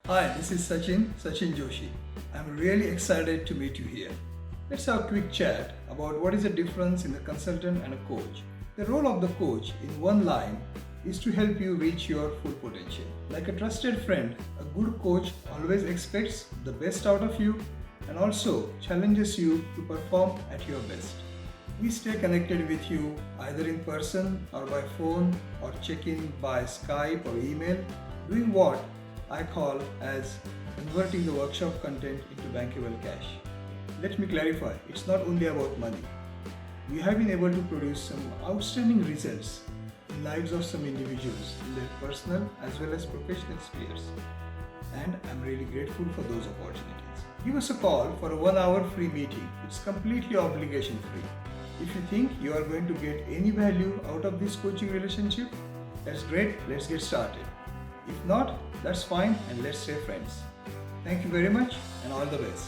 Hi, this is Sachin Joshi. I'm really excited to meet you here. Let's have a quick chat about what is the difference in a consultant and a coach. The role of the coach, in one line, is to help you reach your full potential. Like a trusted friend, a good coach always expects the best out of you and also challenges you to perform at your best. We stay connected with you either in person or by phone or check in by Skype or email, doing what I call as converting the workshop content into bankable cash. Let me clarify, it's not only about money. We have been able to produce some outstanding results in lives of some individuals in their personal as well as professional spheres. And I'm really grateful for those opportunities. Give us a call for a 1 hour free meeting. It's completely obligation free. If you think you are going to get any value out of this coaching relationship, that's great, let's get started. If not, that's fine and let's stay friends. Thank you very much and all the best.